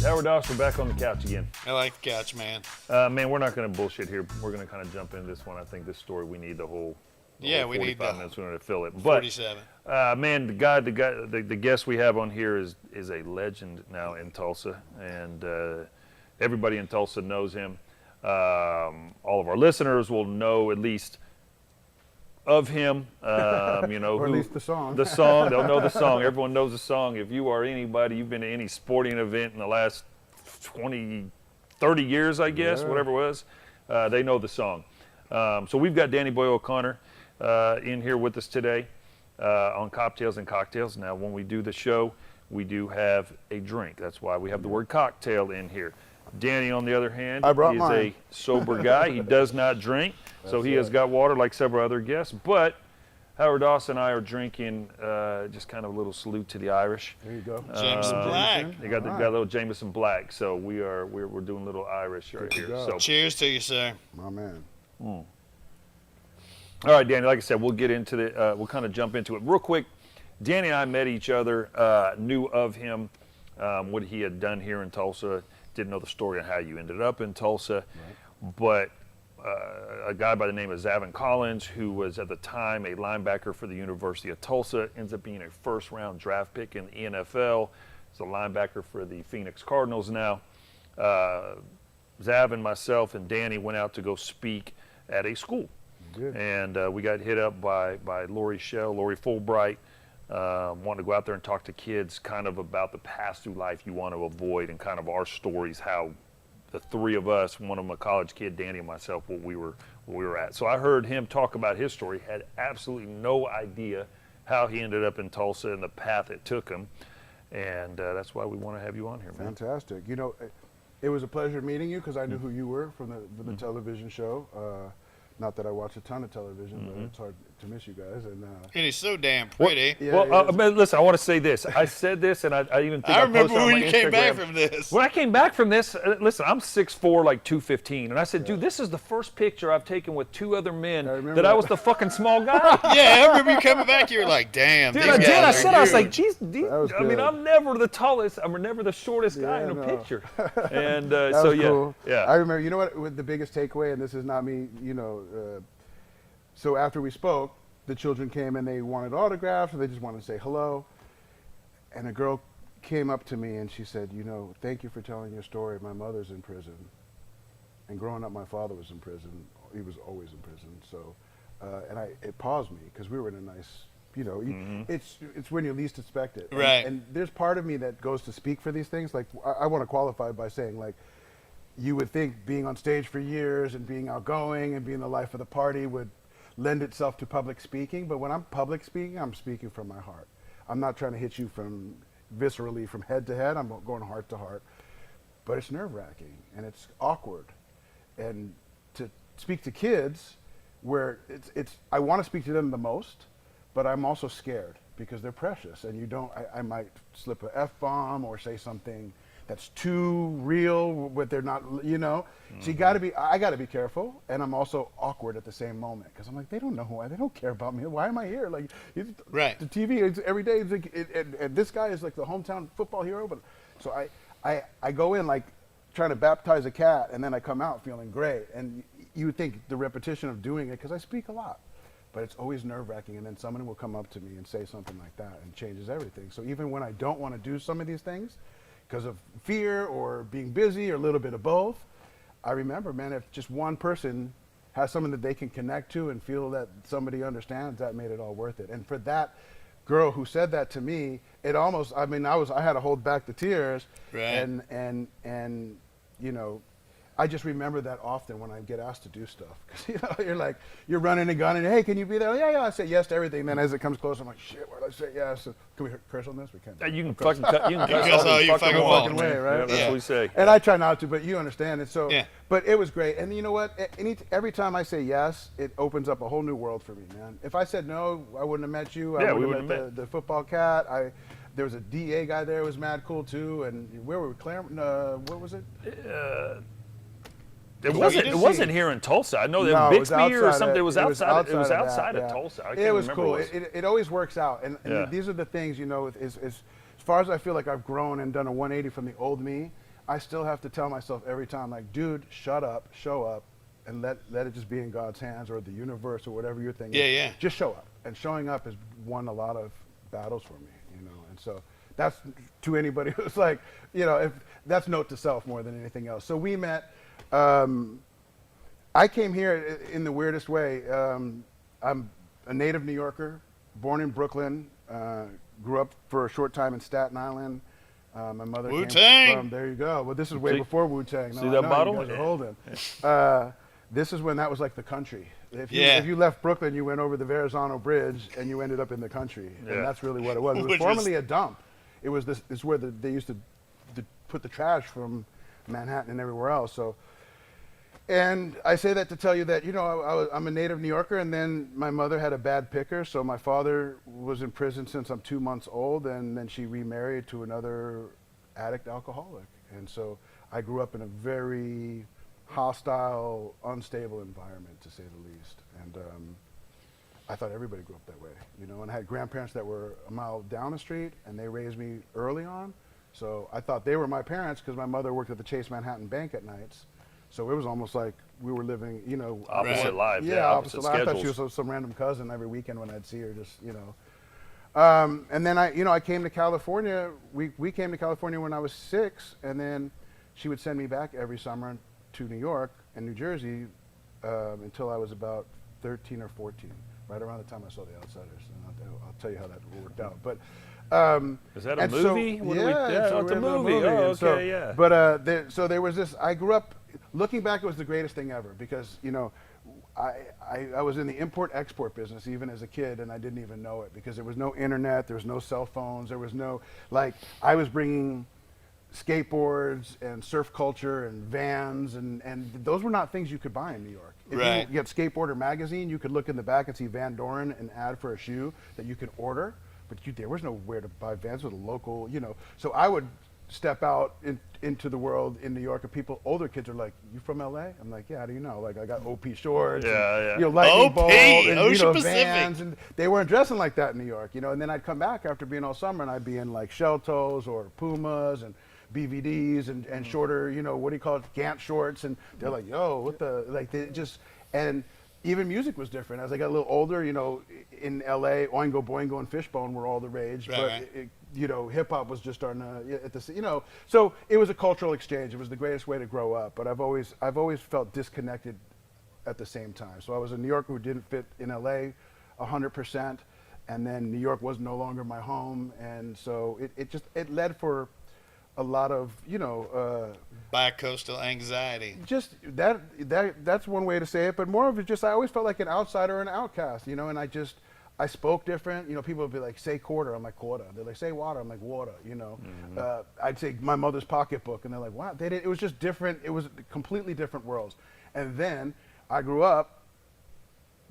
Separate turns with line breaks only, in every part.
Howard Doss, we're back on the couch again.
I like the couch, man.
Man, we're not going to bullshit here. We're going to kind of jump into this one. I think this story, we need the whole
We need
45 minutes. We're going to fill it. But
47.
man, the guest we have on here is a legend now in Tulsa, and everybody in Tulsa knows him. All of our listeners will know at least of him, you know,
or at least the song.
The song, they'll know the song. Everyone knows the song. If you are anybody, you've been to any sporting event in the last 20, 30 years, I guess, whatever it was, they know the song. So we've got Danny Boy O'Connor in here with us today on Coptales and Cocktails. Now, when we do the show, we do have a drink. That's why we have the word cocktail in here. Danny, on the other hand, is a sober guy. He does not drink, so he has got water like several other guests. But Howard Doss and I are drinking just kind of a little salute to the Irish.
There you go.
Jameson Black.
They got a little Jameson Black, so we're doing a little Irish right here. So
cheers to you, sir.
My man.
All right, Danny. Like I said, we'll get into the. We'll kind of jump into it real quick. Danny and I met each other, knew of him, what he had done here in Tulsa. Didn't know the story on how you ended up in Tulsa, but a guy by the name of Zaven Collins, who was at the time a linebacker for the University of Tulsa, ends up being a first-round draft pick in the NFL. He's a linebacker for the Phoenix Cardinals now. Zaven, myself, and Danny went out to go speak at a school. And we got hit up by Lori Fulbright, wanting to go out there and talk to kids kind of about the path through life you want to avoid and kind of our stories, how the three of us, one of them a college kid, Danny and myself, what we were at. So I heard him talk about his story, had absolutely no idea how he ended up in Tulsa and the path it took him. And that's why we want to have you on here, man.
Fantastic. You know, it was a pleasure meeting you because I knew who you were from the television show. Not that I watch a ton of television, but it's hard to miss you guys. And
he's so damn pretty.
Listen, I want to say this. I said this, and I even think
I remember
posted on
when
my
you came back
Instagram.
from this.
When I came back from this, listen, I'm 6'4", like 215, and I said, dude, this is the first picture I've taken with two other men that I was the fucking small guy.
Yeah, I remember you coming back. You were like, damn.
Dude,
these
I did.
guys
I
are
said, I was like,
huge.
geez, I mean, I'm never the tallest. I'm never the shortest guy in a picture. And so,
cool.
yeah.
I remember, you know what, with the biggest takeaway, and this is not me, you know, so after we spoke, the children came and they wanted autographs, or they just wanted to say hello. And a girl came up to me and she said, you know, thank you for telling your story. My mother's in prison. And growing up, my father was in prison. He was always in prison. So, and it paused me because we were in a nice, you know, it's when you least expect it.
Right.
And there's part of me that goes to speak for these things. Like, I want to qualify by saying, like, you would think being on stage for years and being outgoing and being the life of the party would lend itself to public speaking, but when I'm public speaking, I'm speaking from my heart. I'm not trying to hit you from viscerally from head to head. I'm going heart to heart. But it's nerve-wracking and it's awkward. And to speak to kids, where I want to speak to them the most, but I'm also scared because they're precious, and you don't. I might slip a F-bomb or say something that's too real, but they're not, you know. So I got to be careful, and I'm also awkward at the same moment because I'm like, they don't know who I am. They don't care about me. Why am I here? Like, the TV is every day. It's like, and this guy is like the hometown football hero. But so I go in like trying to baptize a cat, and then I come out feeling great. And you would think the repetition of doing it, because I speak a lot, but it's always nerve-wracking. And then someone will come up to me and say something like that, and changes everything. So even when I don't want to do some of these things, because of fear or being busy or a little bit of both, I remember, man, if just one person has something that they can connect to and feel that somebody understands, that made it all worth it. And for that girl who said that to me, it almost, I mean, I had to hold back the tears.
Right.
And you know, I just remember that often when I get asked to do stuff. Because, you know, you're running and gunning, hey, can you be there? Yeah, I say yes to everything. And then as it comes close, I'm like, shit, why did I say yes? So, can we curse on this? We can't.
You can fucking cut. You can
cuss all you fucking want,
way, right?
Yeah, that's what we say.
And I try not to, but you understand it. So, but it was great. And you know what? Every time I say yes, it opens up a whole new world for me, man. If I said no, I wouldn't have met you. I wouldn't have met the football cat. There was a DA guy there who was mad cool too. And where were we? Claremont? What was it?
It wasn't here in Tulsa. I know that Bixby or something. It was outside of Tulsa. I can't
was
remember
cool.
what
It always works out. And these are the things, you know, as far as I feel like I've grown and done a 180 from the old me, I still have to tell myself every time, like, dude, shut up, show up, and let it just be in God's hands or the universe or whatever your thing is.
Yeah.
Just show up. And showing up has won a lot of battles for me, you know. And so that's to anybody who's like, you know, if that's note to self more than anything else. So we met. I came here in the weirdest way. I'm a native New Yorker, born in Brooklyn, grew up for a short time in Staten Island. My mother
Wu-Tang!
came from, there you go. Well, this is way before Wu-Tang. No,
See
I
that
know
bottle?
You guys are holding. This is when that was like the country. If you left Brooklyn, you went over the Verrazano Bridge and you ended up in the country.
Yeah.
And that's really what it was. It was
Which
formerly a dump. It was this. It's where they used to put the trash from Manhattan and everywhere else. So, and I say that to tell you that, you know, I'm a native New Yorker, and then my mother had a bad picker, so my father was in prison since I'm 2 months old, and then she remarried to another addict alcoholic. And so I grew up in a very hostile, unstable environment, to say the least. And I thought everybody grew up that way, you know, and I had grandparents that were a mile down the street, and they raised me early on. So I thought they were my parents because my mother worked at the Chase Manhattan Bank at nights. So it was almost like we were living, you know,
Opposite lives.
Yeah, opposite lives. I thought she was some random cousin every weekend when I'd see her, just, you know. And then I came to California. We came to California when I was 6, and then she would send me back every summer to New York and New Jersey until I was about 13 or 14, right around the time I saw The Outsiders. And I'll tell you how that worked out. But
is that a movie?
It's
a movie. Oh, okay, yeah.
But so there was this. I grew up. Looking back, it was the greatest thing ever because, you know, I was in the import-export business even as a kid, and I didn't even know it because there was no internet, there was no cell phones, there was no, like, I was bringing skateboards and surf culture and vans, and those were not things you could buy in New York. If you get Skateboarder magazine, you could look in the back and see Van Doren, an ad for a shoe that you could order, but there was nowhere to buy Vans with a local, you know. So I would step out into the world in New York, and older kids are like, "You from LA?" I'm like, "Yeah, how do you know?" Like, I got OP shorts, and, you know, lightning bolt, and
Ocean
you know,
Pacific.
Vans, and they weren't dressing like that in New York, you know. And then I'd come back after being all summer, and I'd be in like shell toes or Pumas and BVDs and shorter, you know, what do you call it, Gant shorts, and they're like, "Yo, what the," like, they just, and even music was different. As I got a little older, you know, in LA, Oingo Boingo and Fishbone were all the rage, you know, hip hop was just starting to, you know, so it was a cultural exchange. It was the greatest way to grow up. But I've always felt disconnected at the same time. So I was a New Yorker who didn't fit in LA 100%, and then New York was no longer my home, and so it led for a lot of, you know,
Bi-coastal anxiety.
just that's one way to say it, but more of it just, I always felt like an outsider or an outcast, you know, and I spoke different. You know, people would be like, "Say quarter," I'm like, "Quarter." They're like, "Say water," I'm like, "Water," you know. I'd say my mother's pocketbook, and they're like, "Wow." It was just different. It was completely different worlds. And then I grew up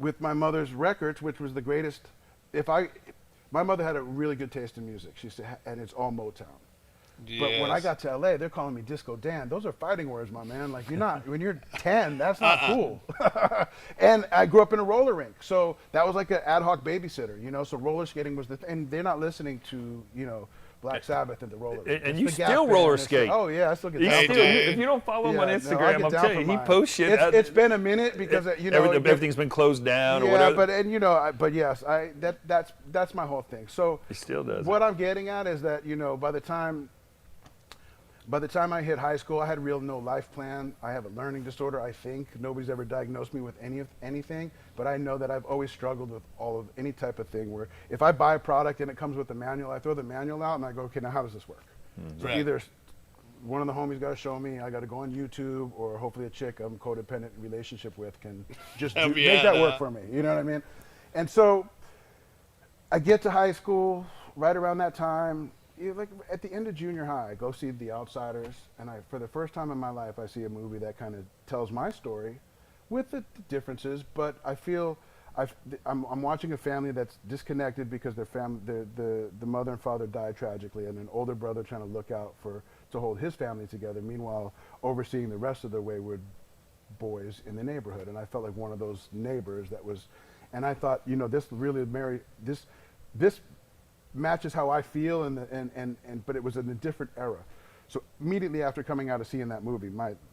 with my mother's records, which was the greatest. My mother had a really good taste in music. She used to and it's all Motown. But when I got to LA, they're calling me Disco Dan. Those are fighting words, my man. Like, you're not, when you're 10, that's not cool. And I grew up in a roller rink. So that was like an ad hoc babysitter, you know. So roller skating was and they're not listening to, you know, Black Sabbath at the roller rink.
And you still roller skate.
Oh, yeah, I still get
You
down.
still, if you don't follow him on Instagram, I'm telling you, he posts shit.
It's been a minute because, you know.
Everything's been closed down or
yeah,
whatever.
but, and, you know, but yes, that's my whole thing. So
He still does
what I'm getting at is that, you know, by the time I hit high school, I had no life plan. I have a learning disorder, I think. Nobody's ever diagnosed me with anything, but I know that I've always struggled with any type of thing where if I buy a product and it comes with a manual, I throw the manual out and I go, okay, now how does this work? So either one of the homies got to show me, I got to go on YouTube, or hopefully a chick I'm codependent relationship with can just make that work for me. You know what I mean? And so I get to high school right around that time. Like at the end of junior high, I go see The Outsiders, and for the first time in my life, I see a movie that kind of tells my story, with the differences. But I feel I'm watching a family that's disconnected because the mother and father died tragically, and an older brother trying to look out to hold his family together. Meanwhile, overseeing the rest of the wayward boys in the neighborhood, and I felt like one of those neighbors that was, and I thought, you know, this really this matches how I feel, but it was in a different era. So immediately after coming out of seeing that movie,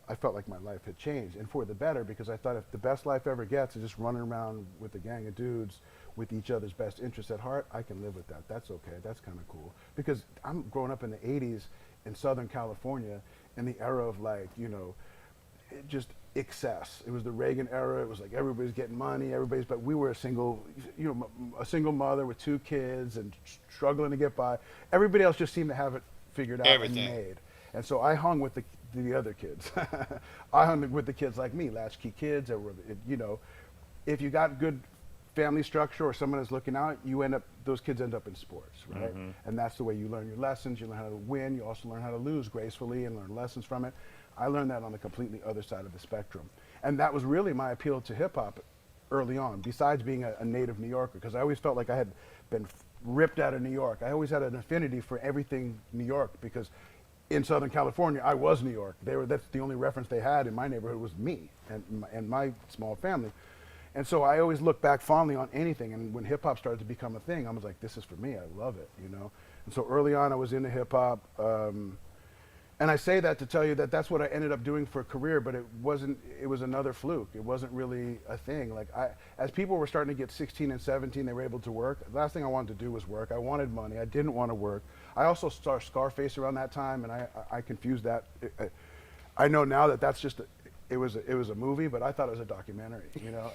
I felt like my life had changed, and for the better, because I thought if the best life ever gets is just running around with a gang of dudes with each other's best interests at heart, I can live with that. That's okay. That's kind of cool. Because I'm growing up in the 80s in Southern California in the era of like, just excess. It was the Reagan era. It was like everybody's getting money, but we were a single mother with 2 kids and struggling to get by. Everybody else just seemed to have it figured out
Everything.
and made. And so I hung with the other kids. I hung with the kids like me, latchkey kids. That were, if you got good family structure or someone is looking out, those kids end up in sports, right?
Mm-hmm.
And that's the way you learn your lessons. You learn how to win. You also learn how to lose gracefully and learn lessons from it. I learned that on the completely other side of the spectrum. And that was really my appeal to hip hop early on, besides being a native New Yorker, because I always felt like I had been ripped out of New York. I always had an affinity for everything New York, because in Southern California, I was New York. That's the only reference they had in my neighborhood was me and my small family. And so I always look back fondly on anything. And when hip hop started to become a thing, I was like, this is for me. I love it, And so early on, I was into hip hop. And I say that to tell you that that's what I ended up doing for a career, but it was another fluke. It wasn't really a thing. Like as people were starting to get 16 and 17, they were able to work. The last thing I wanted to do was work. I wanted money. I didn't want to work. I also saw Scarface around that time, and I confused that. I know now that that's just, it was a movie, but I thought it was a documentary,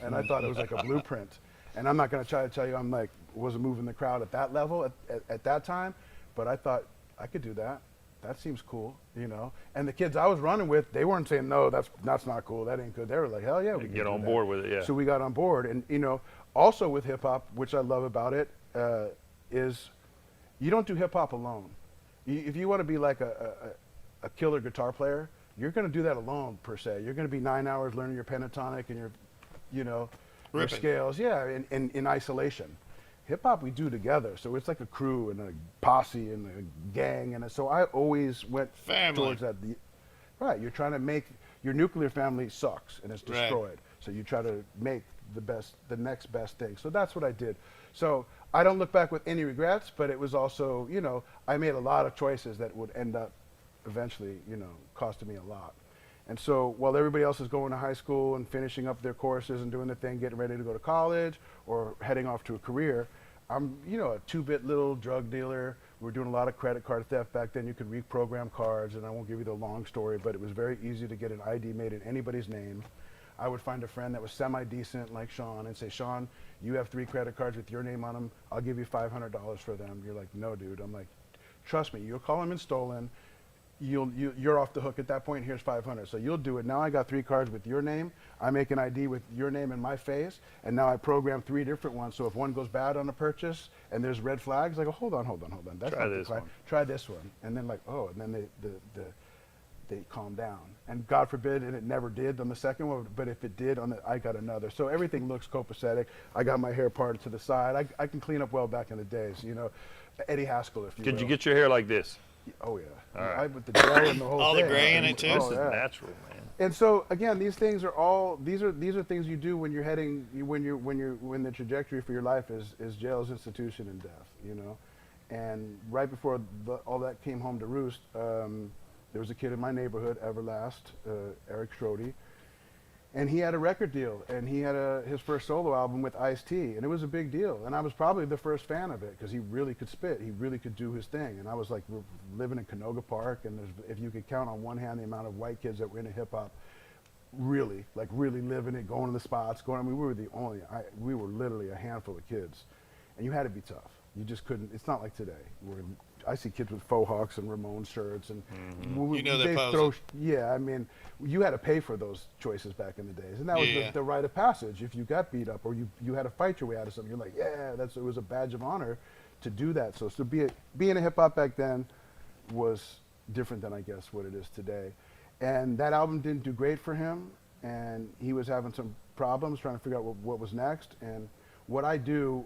and I thought it was like a blueprint. And I'm not going to try to tell you wasn't moving the crowd at that level at that time, but I thought I could do that. That seems cool, And the kids I was running with, they weren't saying, no, that's not cool, that ain't good. They were like, hell yeah, we can
Get on
do
board
that.
with it, yeah.
So we got on board. And, also with hip hop, which I love about it, is you don't do hip hop alone. If you want to be like a killer guitar player, you're going to do that alone, per se. You're going to be 9 hours learning your pentatonic and your
Ripping.
scales, in isolation. Hip hop we do together, so it's like a crew and a posse and a gang, and so I always went
Family.
towards that. Right, you're trying to make your nuclear family sucks and it's destroyed,
Right.
so you try to make the next best thing. So that's what I did. So I don't look back with any regrets, but it was also, I made a lot of choices that would end up eventually, costing me a lot. And so while everybody else is going to high school and finishing up their courses and doing their thing, getting ready to go to college or heading off to a career, I'm, a 2-bit little drug dealer. We were doing a lot of credit card theft back then. You could reprogram cards, and I won't give you the long story, but it was very easy to get an ID made in anybody's name. I would find a friend that was semi-decent like Sean and say, Sean, you have 3 credit cards with your name on them. I'll give you $500 for them. You're like, no, dude. I'm like, trust me, you'll call them in stolen. You're off the hook at that point. Here's 500. So you'll do it. Now I got 3 cards with your name. I make an ID with your name and my face, and now I program 3 different ones. So if one goes bad on a purchase and there's red flags, I go, hold on. That's
Try
not the
this
client.
one.
Try this one, and then and then they calm down. And God forbid, and it never did on the second one, but if it did, I got another. So everything looks copacetic. I got my hair parted to the side. I can clean up well back in the days. Eddie Haskell, if you will.
Could you get your hair like this?
Oh yeah,
All right.
with the gel and the whole
All the
thing.
gray in it, too?
This
Oh,
is
yeah.
natural, man.
And so again, these things are all these are things you do when you're heading when the trajectory for your life is jails, institution, and death. And right before all that came home to roost, there was a kid in my neighborhood, Everlast, Eric Strode, and he had a record deal, and he had his first solo album with Ice-T, and it was a big deal. And I was probably the first fan of it because he really could spit, he really could do his thing. And I was like living in Canoga Park, and if you could count on one hand the amount of white kids that were into hip hop, really living it, going to the spots, we were we were literally a handful of kids, and you had to be tough. You just couldn't. It's not like today. I see kids with faux hawks and Ramones shirts, and
they're posing.
Yeah, I mean, you had to pay for those choices back in the days, and that was the rite of passage. If you got beat up or you had to fight your way out of something, you're like, yeah, it was a badge of honor to do that. So being a hip hop back then was different than I guess what it is today. And that album didn't do great for him, and he was having some problems trying to figure out what was next. And what I do,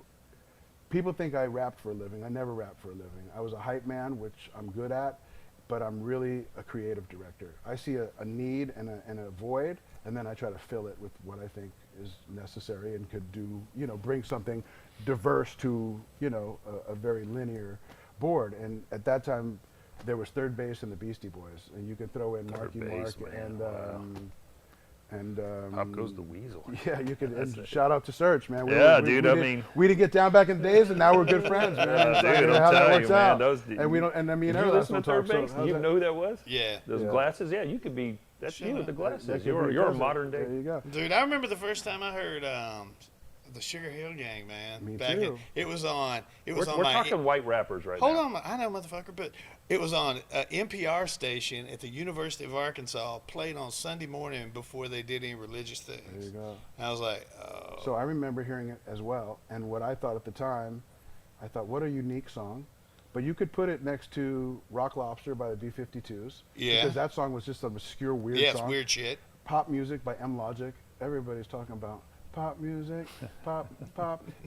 people think I rapped for a living. I never rapped for a living. I was a hype man, which I'm good at, but I'm really a creative director. I see a need and a void, and then I try to fill it with what I think is necessary and could do, bring something diverse to, a very linear board. And at that time, there was Third Base and the Beastie Boys, and you could throw in Marky
Base,
Mark
man.
and
Up goes the weasel.
yeah, you could. And shout out to Search, man.
Yeah, dude, I mean-
we didn't get down back in the days, and now we're good friends, man.
Yeah,
It's like,
dude,
you know,
I'm
how that
telling
works
you, man,
out.
those-
And we don't. And I mean,
Did you
Everlast
listen to
don't
Third
talk, so
Base? Do
how's
you
that?
know who that was?
Yeah.
Those
Yeah.
glasses? Yeah, you could be. That's you with the glasses.
That could
You're
be
a
cousin.
modern day.
There you go.
Dude, I remember the first time I heard the Sugar Hill Gang, man.
Me
back
too.
It was on. It
We're,
was on
we're
my.
talking white rappers right
Hold
now.
on, I know, motherfucker, but it was on an NPR station at the University of Arkansas, played on Sunday morning before they did any religious things.
There you go.
And I was like, oh.
So I remember hearing it as well, and what I thought at the time, I thought, what a unique song. But you could put it next to Rock Lobster by the B-52s.
Yeah.
Because that song was just some obscure, weird
Yeah, it's
song.
weird shit.
Pop music by M Logic. Everybody's talking about pop music, pop.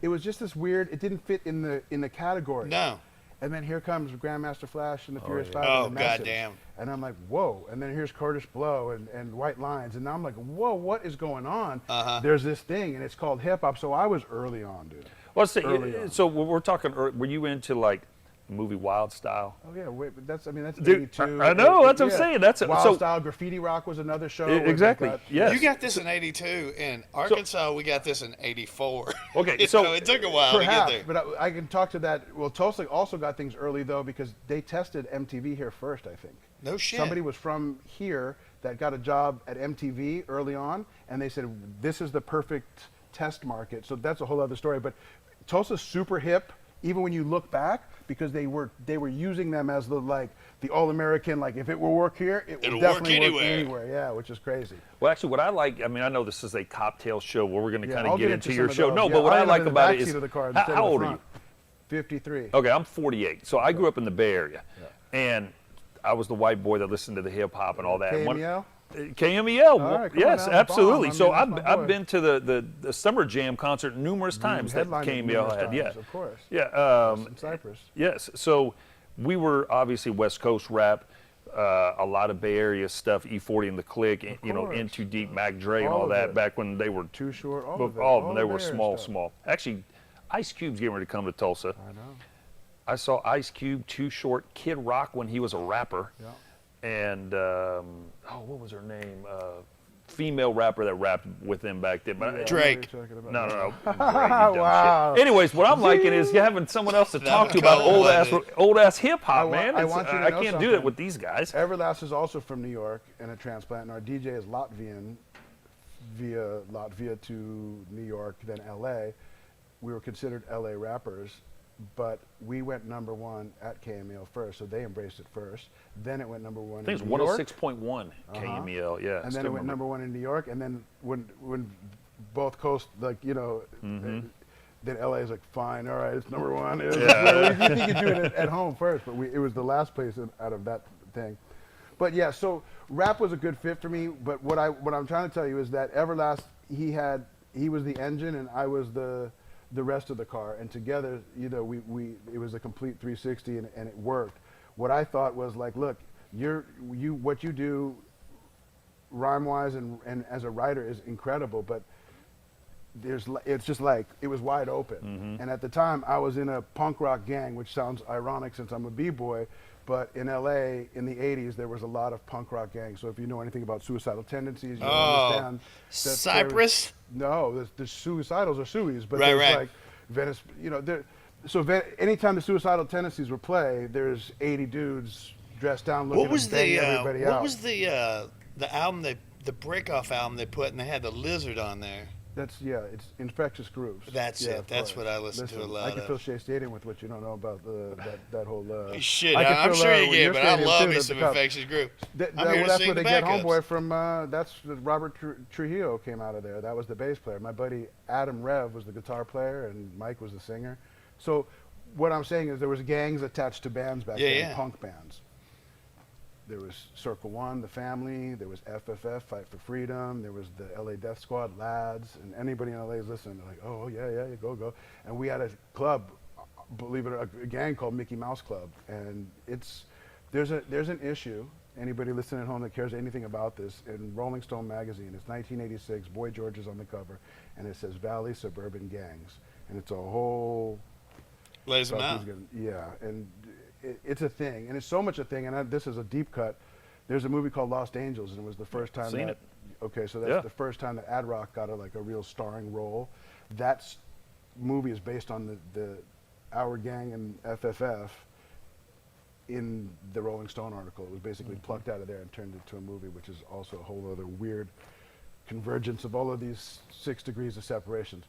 It was just this weird. It didn't fit in the category.
No.
And then here comes Grandmaster Flash and the Furious
yeah.
Five.
Oh,
and the Message.
goddamn.
And I'm like, whoa. And then here's Kurdish Blow and White Lines. And now I'm like, whoa, what is going on?
Uh-huh.
There's this thing, and it's called hip hop. So I was early on, dude.
Well, see,
Early on.
so we're talking. Were you into like the movie Wild Style?
Oh yeah, wait, but that's 82.
I know, that's what I'm saying. That's
Wild
so
Style. Graffiti Rock was another show.
exactly. Yes.
You got this in 82. In Arkansas, we got this in 84.
Okay,
You
so-
know, it took a while
Perhaps,
to get there.
but I can talk to that. Well, Tulsa also got things early though because they tested MTV here first. I think.
No shit.
Somebody was from here that got a job at MTV early on, and they said this is the perfect test market. So that's a whole other story. But Tulsa's super hip, even when you look back, because they were using them as the all-American. Like if it will work here, it will
It'll
definitely
work
work
anywhere.
anywhere. Yeah, which is crazy.
Well, actually, what I like, I mean, I know this is a cocktail show where we're going to
Yeah,
kind
I'll
of get
get
into
into
your
some
show.
of
No,
those.
but
Yeah,
what
I
I
am
like
in the
about
back
it is,
seat of the car
how,
instead of
how
the
old are
front.
you?
53.
Okay, I'm 48. So I grew up in the Bay Area, and I was the white boy that listened to the hip hop and all that. And
KMEL?
KMEL,
All right, come on
yes,
now, the
absolutely.
bomb. I
So
mean, that's my
I've
boy.
been to the Summer Jam concert numerous times that
Headlined it
KMEL
numerous
had.
times,
Yeah,
of course.
yeah.
In Cyprus.
Yes. So we were obviously West Coast rap, a lot of Bay Area stuff, E40 and the Click, you know,
course.
Into Deep, Mac Dre, and
All
all
of
that
it.
back when they were
Too Short, all
but
of it.
all of them.
all
They
the
were
Bay Area
small,
stuff.
small. Actually, Ice Cube's getting ready to come to Tulsa.
I know.
I saw Ice Cube, Too Short, Kid Rock when he was a rapper,
Yeah.
and what was her name? Female rapper that rapped with them back then. But
Yeah, I know what
Drake.
you're talking about.
no, no, no. Drake, you dumb
Wow.
shit. Anyways, what I'm liking is you having someone else to talk to about old ass hip hop, man.
I
It's-
want you to
I
know
can't do
something.
it with these guys.
Everlast is also from New York and a transplant, and our DJ is Latvian via Latvia to New York, then LA. We were considered LA rappers, but we went #1 at KMEL first, so they embraced it first. Then it went #1
I think it's
in New York.
106.1 KMEL, yeah.
And
still
then it went
remember.
#1 in New York, and then when both coasts, like, you know, then LA is like, fine, all right, it's #1.
Yeah.
We think you do it at home first, but it was the last place out of that thing. But yeah, so rap was a good fit for me. But what I'm trying to tell you is that Everlast, he was the engine, and I was the rest of the car, and together, you know, it was a complete 360, and it worked. What I thought was like, look, what you do rhyme-wise and as a writer is incredible, but it's just like, it was wide open. And at the time, I was in a punk rock gang, which sounds ironic since I'm a b-boy, but in LA in the 80s, there was a lot of punk rock gangs. So if you know anything about suicidal tendencies, you understand. that
Cyprus?
No, the suicidals are suies, but
Right,
there's
right.
like Venice, you know, anytime the suicidal tendencies were played, there's 80 dudes dressed down looking
What was
to bang
the
everybody
what
out.
was the album the break-off album they put, and they had the lizard on there?
It's Infectious Grooves.
That's
Yeah,
it.
of
That's
course.
what I listen to a lot
I can
of.
fill Shea Stadium with what you don't know about that whole.
Shit,
I can
I'm
fill,
sure you
with
get,
your
but I
stadium,
love
too,
me
that's
some
the cup.
infectious group.
That,
I'm here to
that's
sing
where
the
they get
backups.
Homeboy from. That's Robert Trujillo came out of there. That was the bass player. My buddy Adam Rev was the guitar player, and Mike was the singer. So what I'm saying is there was gangs attached to bands back then,
yeah.
punk bands. There was Circle One, The Family. There was FFF, Fight for Freedom. There was the LA Death Squad, Lads. And anybody in LA is listening. They're like, oh, yeah, go. And we had a club, believe it or not, a gang called Mickey Mouse Club. And there's an issue, anybody listening at home that cares anything about this, in Rolling Stone magazine. It's 1986. Boy George is on the cover. And it says Valley Suburban Gangs. And it's a whole...
Lays them
about
out.
these guys. Yeah, and it's a thing, and it's so much a thing. And this is a deep cut. There's a movie called Lost Angels, and it was the first time.
Seen it.
Okay, so that's the first time that Ad Rock got a real starring role. That movie is based on the Our Gang and FFF in the Rolling Stone article. It was basically plucked out of there and turned into a movie, which is also a whole other weird convergence of all of these 6 degrees of separations.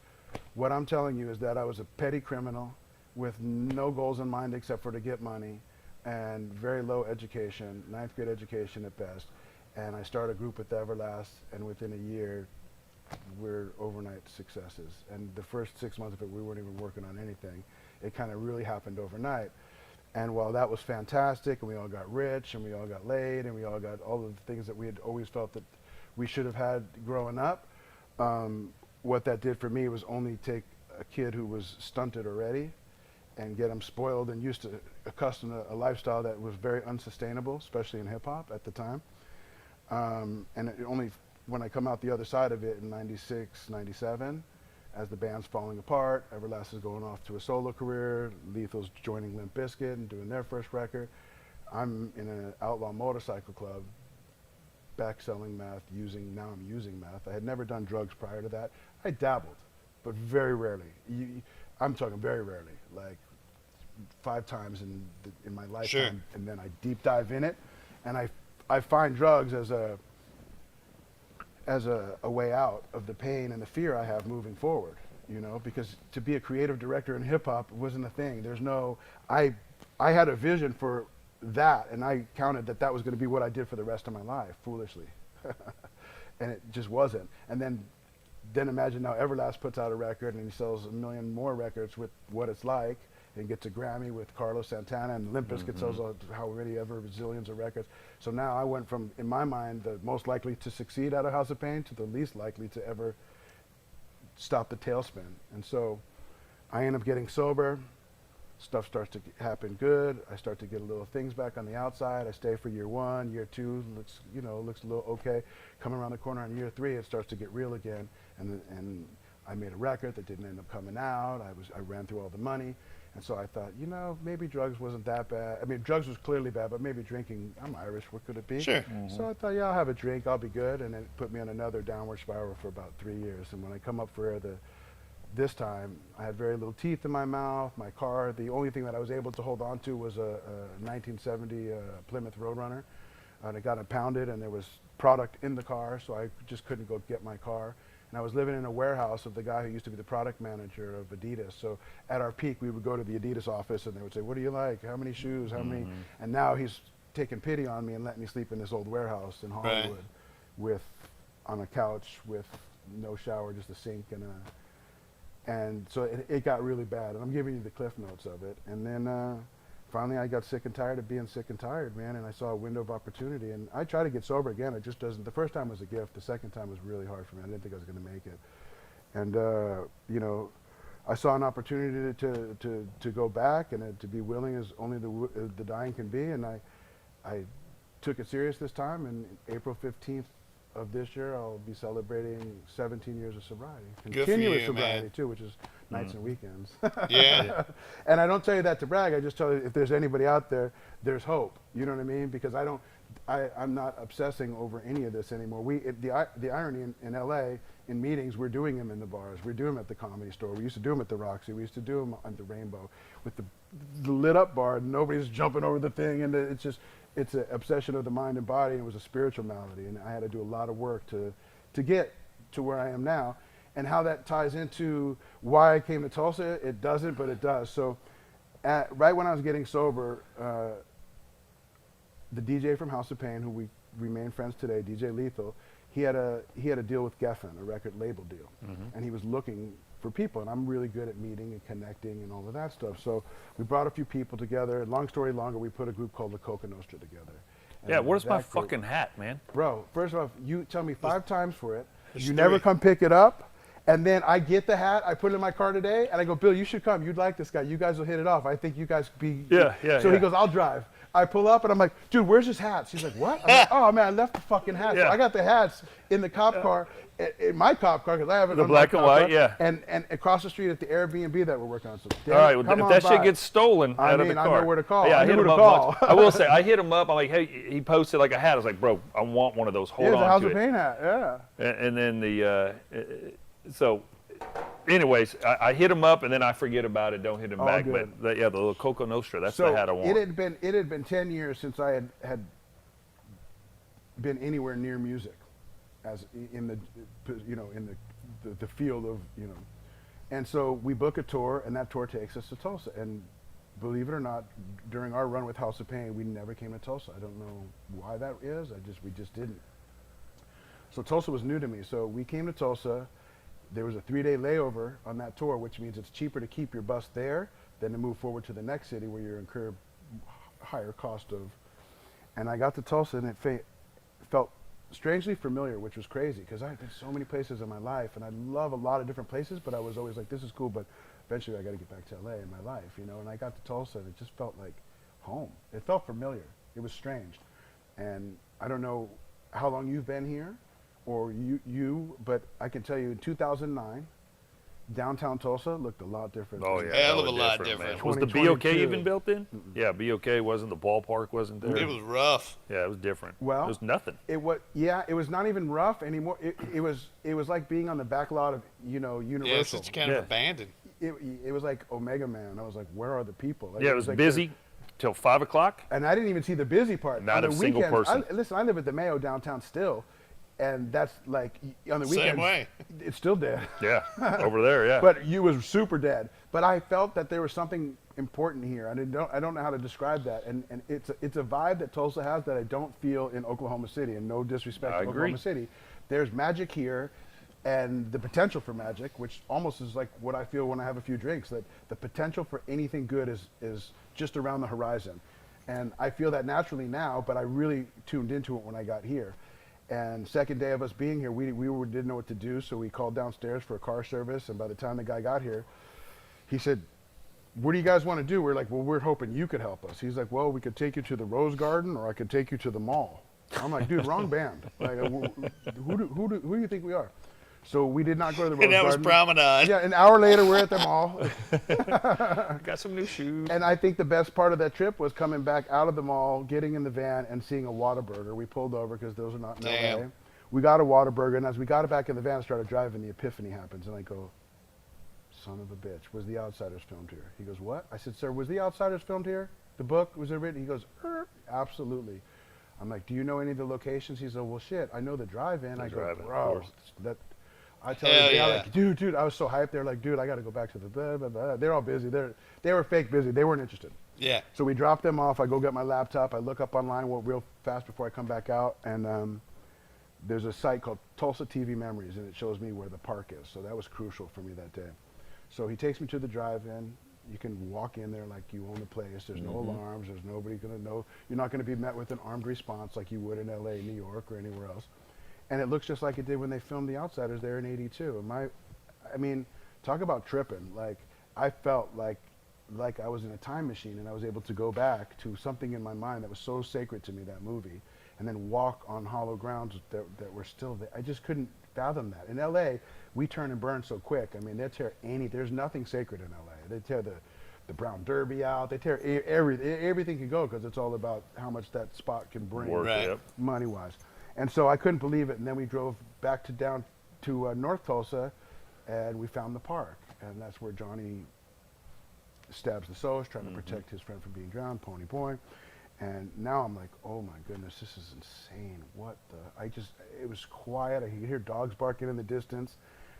What I'm telling you is that I was a petty criminal with no goals in mind except for to get money and very low education, 9th grade education at best. And I started a group with Everlast, and within a year, we're overnight successes. And the first 6 months of it, we weren't even working on anything. It kind of really happened overnight. And while that was fantastic, and we all got rich, and we all got laid, and we all got all of the things that we had always felt that we should have had growing up, what that did for me was only take a kid who was stunted already and get him spoiled and used to accustomed to a lifestyle that was very unsustainable, especially in hip hop at the time. And it only, when I come out the other side of it in 96, 97, as the band's falling apart, Everlast is going off to a solo career, Lethal's joining Limp Bizkit and doing their first record. I'm in an outlaw motorcycle club, back selling meth, now I'm using meth. I had never done drugs prior to that. I dabbled, but very rarely. I'm talking very rarely, like 5 times in my lifetime,
Sure.
and then I deep dive in it, and I find drugs as a way out of the pain and the fear I have moving forward, because to be a creative director in hip hop wasn't a thing. I had a vision for that, and I counted that was going to be what I did for the rest of my life, foolishly. And it just wasn't. And then imagine now Everlast puts out a record and he sells 1 million more records with What It's Like, and gets a Grammy with Carlos Santana, and Limp Bizkit sells how many ever zillions of records. So now I went from, in my mind, the most likely to succeed out of House of Pain to the least likely to ever stop the tailspin. And so I end up getting sober. Stuff starts to happen good. I start to get a little things back on the outside. I stay for year 1, year 2, looks a little okay. Coming around the corner on year 3, it starts to get real again. And I made a record that didn't end up coming out. I ran through all the money. And so I thought, maybe drugs wasn't that bad. I mean, drugs was clearly bad, but maybe drinking, I'm Irish, what could it be?
Sure.
So I thought, yeah, I'll have a drink, I'll be good. And it put me on another downward spiral for about 3 years. And when I come up for air this time, I had very little teeth in my mouth. My car, the only thing that I was able to hold on to was a 1970 Plymouth Roadrunner. And it got impounded, and there was product in the car, so I just couldn't go get my car. And I was living in a warehouse of the guy who used to be the product manager of Adidas. So at our peak, we would go to the Adidas office, and they would say, what do you like? How many shoes? How many? And now he's taking pity on me and letting me sleep in this old warehouse in Hollywood on a couch with no shower, just a sink and so it got really bad. And I'm giving you the cliff notes of it. And then finally I got sick and tired of being sick and tired, man, and I saw a window of opportunity. And I tried to get sober again. It just doesn't. The first time was a gift. The second time was really hard for me. I didn't think I was going to make it. And, I saw an opportunity to go back and to be willing as only the dying can be. And I took it serious this time. And April 15th of this year, I'll be celebrating 17 years of sobriety. Continuous sobriety, man. Too, which is nights and weekends.
Yeah.
And I don't tell you that to brag. I just tell you, if there's anybody out there, there's hope. You know what I mean? Because I'm not obsessing over any of this anymore. The irony in LA, in meetings, we're doing them in the bars. We're doing them at the Comedy Store. We used to do them at the Roxy. We used to do them at the Rainbow with the lit up bar. Nobody's jumping over the thing, and it's an obsession of the mind and body, and it was a spiritual malady, and I had to do a lot of work to get to where I am now. And how that ties into why I came to Tulsa, it doesn't, but it does. So right when I was getting sober, the DJ from House of Pain, who we remain friends today, DJ Lethal, he had a deal with Geffen, a record label deal, and he was looking for people, and I'm really good at meeting and connecting and all of that stuff. So we brought a few people together. Long story longer, we put a group called the Coca Nostra together. And
yeah, where's my
that group,
fucking hat, man?
Bro, first off, you tell me 5 times for it. You never come pick it up. And then I get the hat, I put it in my car today, and I go, Bill, you should come. You'd like this guy. You guys will hit it off. I think you guys could be.
Yeah.
So he goes, I'll drive. I pull up and I'm like, dude, where's his hats? He's like, what? I'm like, oh man, I left the fucking hats. So
Yeah.
I got the hats in the cop car, in my cop car, because I have it
The
on
black
my
and
cop
white,
car,
yeah.
and across the street at the Airbnb that we're working on. So
All right, well,
come
if
on
that
by.
shit gets stolen
I
out of the
mean, I
car.
know where to call.
Yeah,
I
I
know
hit
who
him
to
up.
call.
I will say, I hit him up. I'm like, hey, he posted like a hat. I was like, bro, I want one of those. Hold
Yeah, it's a
on
House
to
of
it.
Pain hat, yeah.
And then so anyways, I hit him up and then I forget about it. Don't hit him
All
back.
good.
But the little Coco Nostra, that's
So
the hat I want.
it had been 10 years since I had been anywhere near music, as in the the field of and so we book a tour, and that tour takes us to Tulsa. And believe it or not, during our run with House of Pain, we never came to Tulsa. I don't know why that is. We just didn't. So Tulsa was new to me. So we came to Tulsa. There was a 3-day layover on that tour, which means it's cheaper to keep your bus there than to move forward to the next city where you incur higher cost of. And I got to Tulsa, and it felt strangely familiar, which was crazy because I've been so many places in my life, and I love a lot of different places, but I was always like, this is cool, but eventually I got to get back to LA in my life, and I got to Tulsa, and it just felt like home. It felt familiar. It was strange. And I don't know how long you've been here, or but I can tell you in 2009, downtown Tulsa looked a lot different.
Oh
than-
yeah,
Hell
that
of a
was
lot
man.
different.
Was the
2022.
BOK even built in? Yeah, BOK wasn't. The ballpark wasn't there.
It was rough.
Yeah, it was different.
Well,
it was nothing.
It was not even rough anymore. It was like being on the back lot of Universal.
Yeah, it's just kind
Yeah.
of abandoned.
It was like Omega Man. I was like, where are the people? Like,
Yeah, it was
like
busy till 5 o'clock.
and I didn't even see the busy part.
Not
on
a
the
single
weekends,
person.
Listen, I live at the Mayo downtown still, and that's like on the weekends.
Same way.
It's still dead.
Yeah, over there. Yeah.
But you was super dead. But I felt that there was something important here. I don't know how to describe that. And it's a vibe that Tulsa has that I don't feel in Oklahoma City. And no disrespect
I
to
agree.
Oklahoma City, there's magic here, and the potential for magic, which almost is like what I feel when I have a few drinks. That the potential for anything good is just around the horizon, and I feel that naturally now. But I really tuned into it when I got here. And second day of us being here, we didn't know what to do, so we called downstairs for a car service. And by the time the guy got here, he said, what do you guys want to do? We're like, well, we're hoping you could help us. He's like, well, we could take you to the Rose Garden, or I could take you to the mall. I'm like, dude, wrong band. Like, who do you think we are? So we did not go to the Rose
And that was
Garden.
Promenade.
Yeah, an hour later, we're at the mall.
Got some new shoes.
And I think the best part of that trip was coming back out of the mall, getting in the van, and seeing a Whataburger. We pulled over because those are not in
Damn.
LA. We got a Whataburger, and as we got it back in the van and started driving, the epiphany happens. And I go, son of a bitch, was The Outsiders filmed here? He goes, what? I said, sir, was The Outsiders filmed here? The book, was it written? He goes, absolutely. I'm like, do you know any of the locations? He said, well, shit, I know the drive-in. I go,
drive-in, of
bro,
course.
I tell
Hell
you,
yeah.
like, dude, I was so hyped. They're like, dude, I got to go back to the blah, blah, blah. They're all busy. They were fake busy. They weren't interested.
Yeah.
So we dropped them off. I go get my laptop. I look up online real fast before I come back out. And there's a site called Tulsa TV Memories, and it shows me where the park is. So that was crucial for me that day. So he takes me to the drive-in. You can walk in there like you own the place. There's no alarms. There's nobody going to know. You're not going to be met with an armed response like you would in LA, New York, or anywhere else. And it looks just like it did when they filmed The Outsiders there in '82. And I mean, talk about tripping. Like, I felt like I was in a time machine, and I was able to go back to something in my mind that was so sacred to me, that movie, and then walk on hollow grounds that were still there. I just couldn't fathom that. In LA, we turn and burn so quick. I mean, they tear there's nothing sacred in LA. They tear the Brown Derby out. They tear everything can go because it's all about how much that spot can bring
Right.
Yep.
money-wise. And so I couldn't believe it. And then we drove back down to North Tulsa, and we found the park. And that's where Johnny stabs the Soch, trying to protect his friend from being drowned, Pony Boy. And now I'm like, oh my goodness, this is insane. It was quiet. I could hear dogs barking in the distance.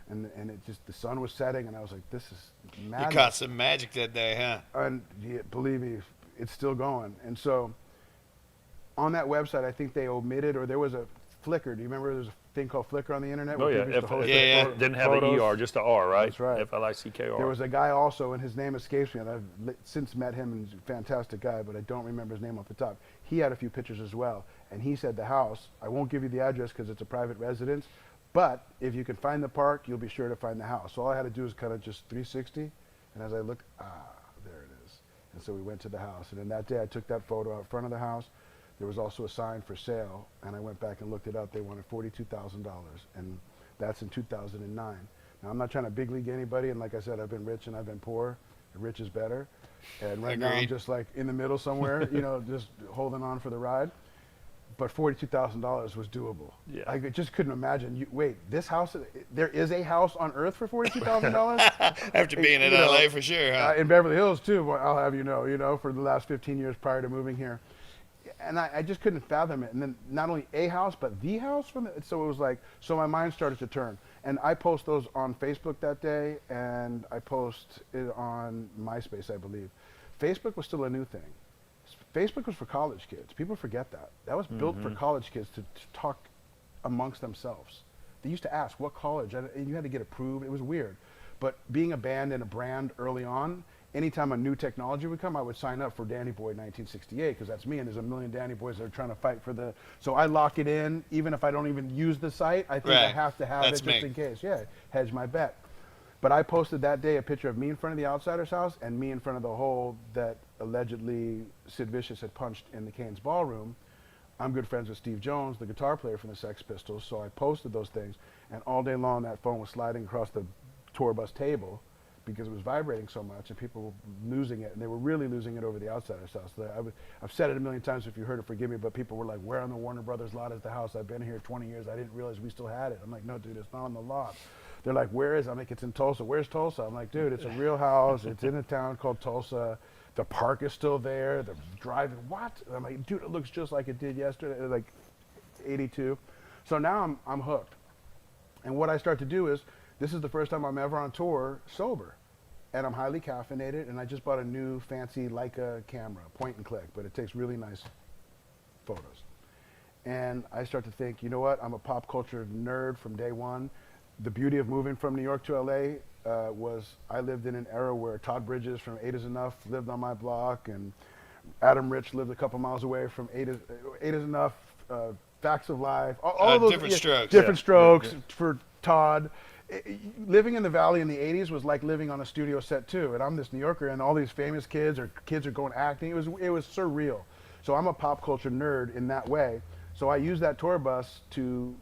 And the sun was setting, and I was like, this is
You
madness.
caught some magic that day, huh?
And believe me, it's still going. And so on that website, I think they omitted, or there was a Flickr. Do you remember there's a thing called Flickr on the internet?
Oh
where
yeah,
people used to host
Yeah,
their
yeah.
Didn't have an
photos?
ER, just an R, right?
That's right.
F-L-I-C-K-R.
There was a guy also, and his name escapes me, and I've since met him, and he's a fantastic guy, but I don't remember his name off the top. He had a few pictures as well, and he said the house, I won't give you the address because it's a private residence, but if you can find the park, you'll be sure to find the house. So all I had to do is kind of just 360, and as I look, there it is. And so we went to the house. And then that day I took that photo out front of the house. There was also a sign for sale. And I went back and looked it up. They wanted $42,000. And that's in 2009. Now, I'm not trying to big league anybody. And like I said, I've been rich and I've been poor. And rich is better. And right now I'm
Agreed.
just like in the middle somewhere, you know, just holding on for the ride. But $42,000 was doable.
Yeah.
I just couldn't imagine. Wait, this house, there is a house on earth for $42,000?
After being in
You know,
LA for sure, huh?
In Beverly Hills too, well, I'll have you know, for the last 15 years prior to moving here. And I just couldn't fathom it. And then not only a house, but the house so it was like, so my mind started to turn. And I post those on Facebook that day, and I post it on MySpace, I believe. Facebook was still a new thing. Facebook was for college kids. People forget that. That was built for college kids to talk amongst themselves. They used to ask, what college? And you had to get approved. It was weird. But being a band and a brand early on, anytime a new technology would come, I would sign up for Danny Boy 1968, because that's me, and there's a million Danny Boys that are trying to fight for the... So I lock it in, even if I don't even use the site, I think I
Right.
have to have
That's
it just
me.
in case. Yeah, hedge my bet. But I posted that day a picture of me in front of the Outsider's house and me in front of the hole that allegedly Sid Vicious had punched in the Cain's Ballroom. I'm good friends with Steve Jones, the guitar player from the Sex Pistols, so I posted those things, and all day long that phone was sliding across the tour bus table because it was vibrating so much and people were losing it, and they were really losing it over the Outsider's house. I've said it a million times, if you heard it, forgive me, but people were like, where on the Warner Brothers lot is the house? I've been here 20 years, I didn't realize we still had it. I'm like, no, dude, it's not on the lot. They're like, where is it? I'm like, it's in Tulsa. Where's Tulsa? I'm like, dude, it's a real house. It's in a town called Tulsa. The park is still there. The driving, what? I'm like, dude, it looks just like it did yesterday, like 82. So now I'm hooked. And what I start to do is, this is the first time I'm ever on tour sober. And I'm highly caffeinated, and I just bought a new fancy Leica camera, point and click, but it takes really nice photos. And I start to think, you know what? I'm a pop culture nerd from day one. The beauty of moving from New York to LA was I lived in an era where Todd Bridges from Eight Is Enough lived on my block, and Adam Rich lived a couple miles away from Eight Is Enough, Facts of Life, all those
different strokes.
different
Yeah.
strokes for Todd. Living in the Valley in the 80s was like living on a studio set too, and I'm this New Yorker, and all these famous kids are going acting. It was surreal. So I'm a pop culture nerd in that way. So I use that tour bus to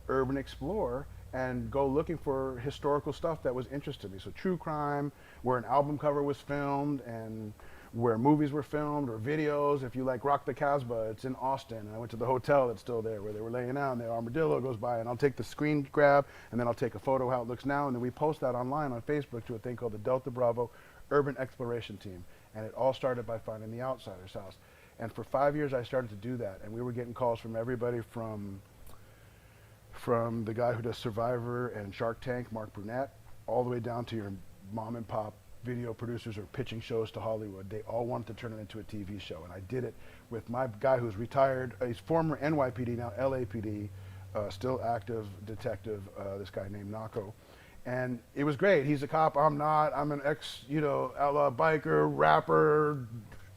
urban explore and go looking for historical stuff that was interesting to me. So true crime, where an album cover was filmed, and where movies were filmed, or videos. If you like Rock the Casbah, it's in Austin. And I went to the hotel that's still there, where they were laying out, and the armadillo goes by, and I'll take the screen grab, and then I'll take a photo how it looks now, and then we post that online on Facebook to a thing called the Delta Bravo Urban Exploration Team. And it all started by finding the Outsider's house. And for 5 years I started to do that, and we were getting calls from everybody from the guy who does Survivor and Shark Tank, Mark Brunette, all the way down to your mom and pop video producers or pitching shows to Hollywood. They all wanted to turn it into a TV show, and I did it with my guy who's retired. He's former NYPD, now LAPD, still active detective, this guy named Nako. And it was great. He's a cop, I'm not. I'm an outlaw biker, rapper,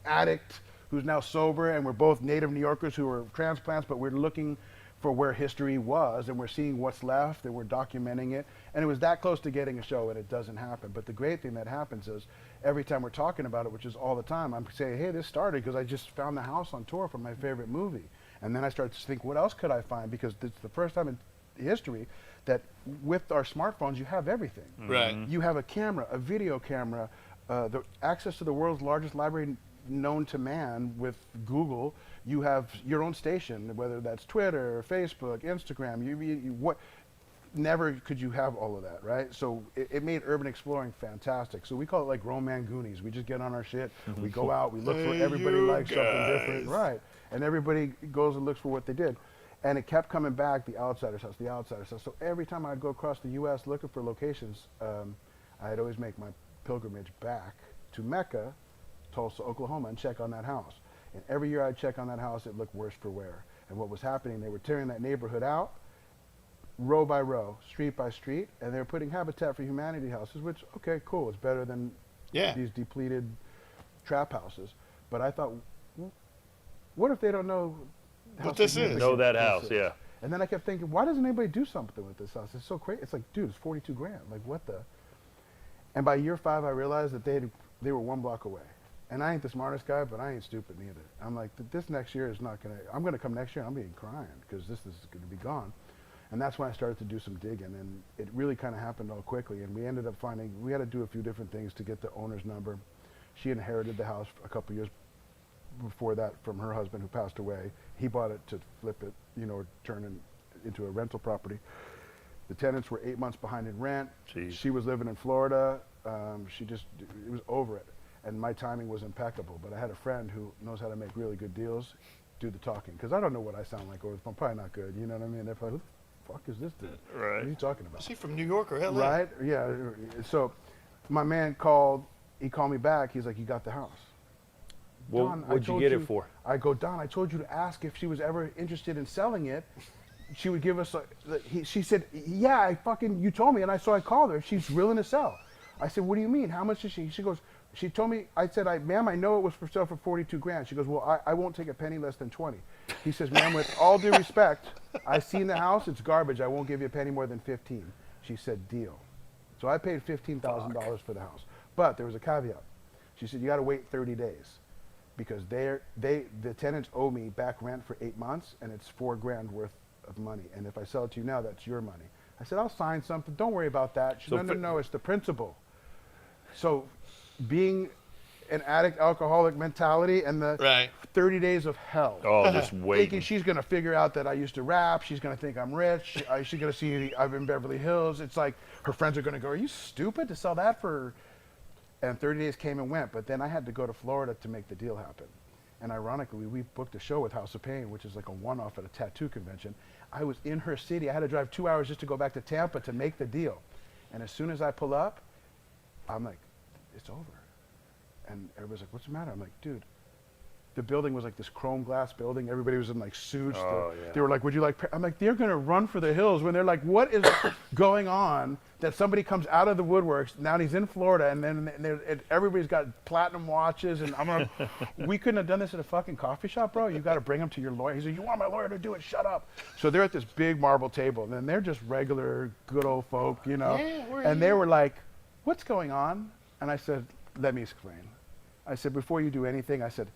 addict who's now sober, and we're both native New Yorkers who are transplants, but we're looking for where history was, and we're seeing what's left, and we're documenting it. And it was that close to getting a show, and it doesn't happen. But the great thing that happens is, every time we're talking about it, which is all the time, I'm saying, hey, this started because I just found the house on tour for my favorite movie. And then I start to think, what else could I find? Because it's the first time in history that with our smartphones, you have everything.
Right.
You have a camera, a video camera, the access to the world's largest library known to man with Google. You have your own station, whether that's Twitter, Facebook, Instagram. Never could you have all of that, right? So it made urban exploring fantastic. So we call it like Roman Goonies. We just get on our shit, we go out, we look for,
Hey,
everybody
you
likes something
guys.
different, right? And everybody goes and looks for what they did. And it kept coming back, the Outsider's house, the Outsider's house. So every time I'd go across the U.S. looking for locations, I'd always make my pilgrimage back to Mecca, Tulsa, Oklahoma, and check on that house. And every year I'd check on that house, it looked worse for wear. And what was happening, they were tearing that neighborhood out, row by row, street by street, and they were putting Habitat for Humanity houses, which, okay, cool, it's better than these depleted trap houses. But I thought, what if they don't know how
What this is?
significant
Know that
this
house,
is?
yeah.
And then I kept thinking, why doesn't anybody do something with this house? It's so crazy. It's like, dude, it's 42 grand. Like, what the? And by year 5, I realized that they were 1 block away. And I ain't the smartest guy, but I ain't stupid neither. I'm like, this next year is not going to, I'm going to come next year and I'm being crying because this is going to be gone. And that's when I started to do some digging, and it really kind of happened all quickly. And we ended up finding, we had to do a few different things to get the owner's number. She inherited the house a couple years before that from her husband who passed away. He bought it to flip it, you know, turn it into a rental property. The tenants were 8 months behind in rent.
Jeez.
She was living in Florida. It was over it. And my timing was impeccable. But I had a friend who knows how to make really good deals do the talking. Because I don't know what I sound like over the phone. Probably not good. You know what I mean? They're probably, who the fuck is this dude?
Right.
What are you talking about?
Is he from New York or LA?
Right? Yeah. So my man called. He called me back. He's like, you got the house.
Well,
Don,
what'd you get it for?
I go, Don, I told you to ask if she was ever interested in selling it. She would give us she said, yeah, you told me. And so I called her. She's willing to sell. I said, what do you mean? How much is she? She goes, she told me, I said, ma'am, I know it was for sale for 42 grand. She goes, well, I won't take a penny less than 20. He says, ma'am, with all due respect, I seen the house. It's garbage. I won't give you a penny more than 15. She said, deal. So I paid $15,000 for the house. But there was a caveat. She said, you got to wait 30 days because the tenants owe me back rent for 8 months, and it's $4 grand worth of money. And if I sell it to you now, that's your money. I said, I'll sign something. Don't worry about that. She said, no, it's the principal. So being an addict, alcoholic mentality and the 30 days of hell.
Oh, just waiting.
Thinking she's going to figure out that I used to rap. She's going to think I'm rich. She's going to see I'm in Beverly Hills. It's like her friends are going to go, are you stupid to sell that for? And 30 days came and went. But then I had to go to Florida to make the deal happen. And ironically, we booked a show with House of Pain, which is like a one-off at a tattoo convention. I was in her city. I had to drive 2 hours just to go back to Tampa to make the deal. And as soon as I pull up, I'm like, it's over. And everybody's like, what's the matter? I'm like, dude, the building was like this chrome glass building. Everybody was in like suits. They were like, would you like, I'm like, they're going to run for the hills when they're like, what is going on that somebody comes out of the woodworks, now he's in Florida, and then everybody's got platinum watches, and I'm like, we couldn't have done this at a fucking coffee shop, bro. You got to bring them to your lawyer. He said, you want my lawyer to do it? Shut up. So they're at this big marble table, and then they're just regular, good old folk, you know.
Yeah,
and they were like, what's going on? And I said, let me explain. I said, before you do anything, I said,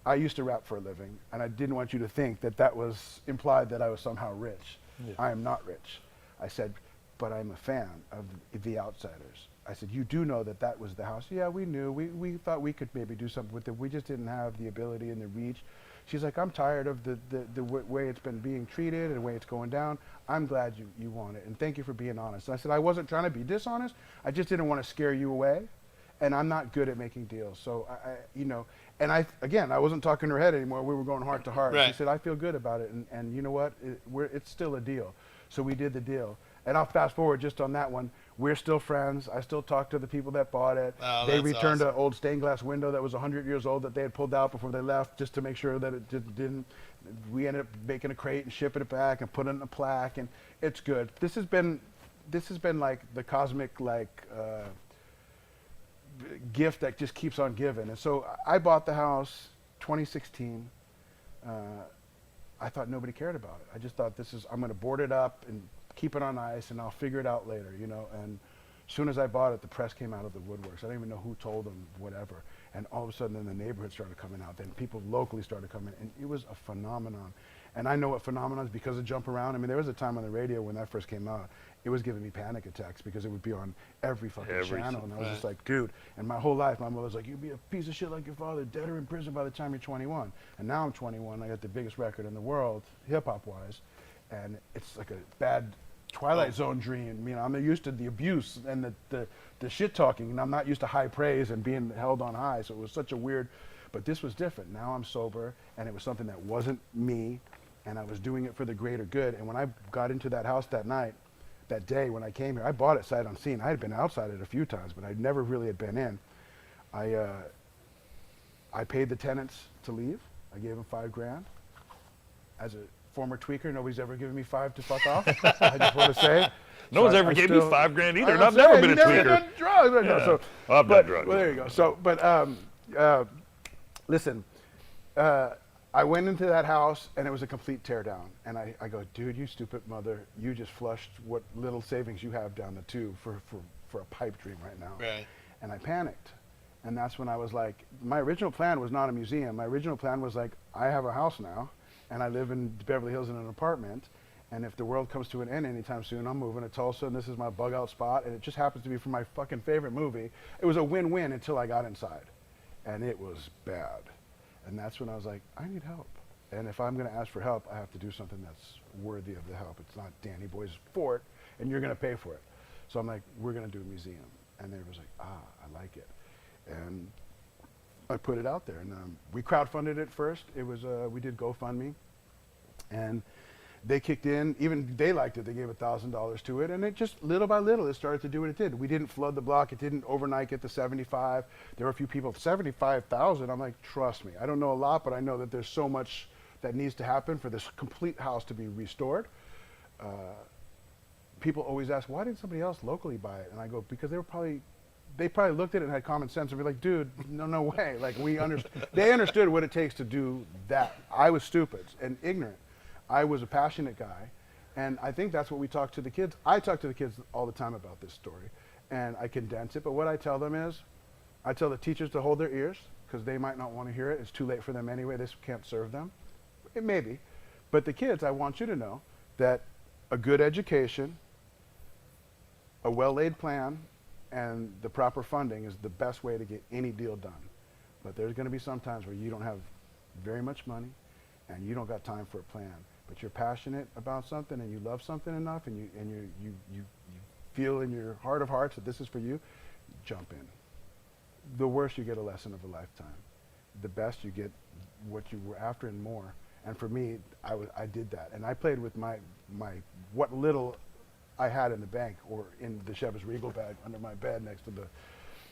I used to rap for a living, and I didn't want you to think that that was implied that I was somehow rich. Yeah. I am not rich. I said, but I'm a fan of the Outsiders. I said, you do know that that was the house? Yeah, we knew. We thought we could maybe do something with it. We just didn't have the ability and the reach. She's like, I'm tired of the way it's been being treated and the way it's going down. I'm glad you want it, and thank you for being honest. And I said, I wasn't trying to be dishonest. I just didn't want to scare you away. And I'm not good at making deals. So, and I wasn't talking to her head anymore. We were going heart to heart.
Right.
She said, I feel good about it. And you know what? It's still a deal. So we did the deal. And I'll fast forward just on that one. We're still friends. I still talk to the people that bought it.
Oh,
they
that's
returned
awesome.
an old stained glass window that was 100 years old that they had pulled out before they left just to make sure that it didn't. We ended up making a crate and shipping it back and putting it in a plaque. And it's good. This has been like the cosmic, gift that just keeps on giving. And so I bought the house 2016. I thought nobody cared about it. I just thought I'm going to board it up and keep it on ice and I'll figure it out later, you know. And as soon as I bought it, the press came out of the woodworks. I don't even know who told them, whatever. And all of a sudden then the neighborhood started coming out. Then people locally started coming, and it was a phenomenon. And I know what phenomenon is because of Jump Around. I mean, there was a time on the radio when that first came out, it was giving me panic attacks because it would be on every fucking channel. And I was just like, dude. And my whole life, my mother's like, you'd be a piece of shit like your father, dead or in prison by the time you're 21. And now I'm 21. I got the biggest record in the world, hip-hop wise. And it's like a bad Twilight Zone dream. You know, I'm used to the abuse and the shit talking, and I'm not used to high praise and being held on high. So it was such a weird, but this was different. Now I'm sober, and it was something that wasn't me, and I was doing it for the greater good. And when I got into that house that night, that day when I came here, I bought it sight unseen. I had been outside it a few times, but I never really had been in. I paid the tenants to leave. I gave them $5 grand. As a former tweaker, nobody's ever given me $5 to fuck off. I just want to say.
No one's ever gave me $5 grand either, and I've never been a tweaker.
Done drugs.
Yeah.
No, so,
I've done drugs.
Well, there you go. So, listen, I went into that house, and it was a complete teardown. And I go, dude, you stupid mother, you just flushed what little savings you have down the tube for a pipe dream right now.
Right.
And I panicked. And that's when I was like, my original plan was not a museum. My original plan was like, I have a house now, and I live in Beverly Hills in an apartment. And if the world comes to an end anytime soon, I'm moving to Tulsa, and this is my bug out spot. And it just happens to be from my fucking favorite movie. It was a win-win until I got inside. And it was bad. And that's when I was like, I need help. And if I'm going to ask for help, I have to do something that's worthy of the help. It's not Danny Boy's fort, and you're going to pay for it. So I'm like, we're going to do a museum. And they was like, I like it. And I put it out there. And we crowdfunded it first. It was, we did GoFundMe. And they kicked in. Even they liked it. They gave $1,000 to it. And it just, little by little, it started to do what it did. We didn't flood the block. It didn't overnight get to 75. There were a few people, 75,000. I'm like, trust me. I don't know a lot, but I know that there's so much that needs to happen for this complete house to be restored. People always ask, why didn't somebody else locally buy it? And I go, because they probably looked at it and had common sense and be like, dude, no way. Like, they understood what it takes to do that. I was stupid and ignorant. I was a passionate guy. And I think that's what we talk to the kids. I talk to the kids all the time about this story, and I condense it. But what I tell them is, I tell the teachers to hold their ears, because they might not want to hear it. It's too late for them anyway. This can't serve them. It may be. But the kids, I want you to know that a good education, a well-laid plan, and the proper funding is the best way to get any deal done. But there's going to be some times where you don't have very much money and you don't got time for a plan, but you're passionate about something and you love something enough, and you feel in your heart of hearts that this is for you, jump in. The worst, you get a lesson of a lifetime. The best, you get what you were after and more. And for me, I did that. And I played with my what little I had in the bank, or in the Chivas Regal bag under my bed next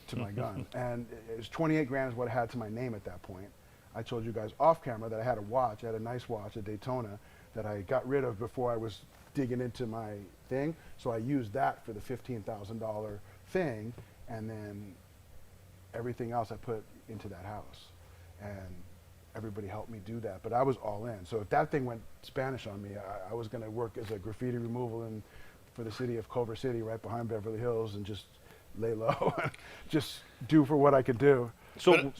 to my gun. And it was 28 grand is what I had to my name at that point. I told you guys off camera that I had a watch. I had a nice watch, a Daytona, that I got rid of before I was digging into my thing. So I used that for the $15,000 thing, and then everything else I put into that house. And everybody helped me do that, but I was all in. So if that thing went Spanish on me, I was going to work as a graffiti removal for the city of Culver City, right behind Beverly Hills, and just lay low, just do for what I could do.
So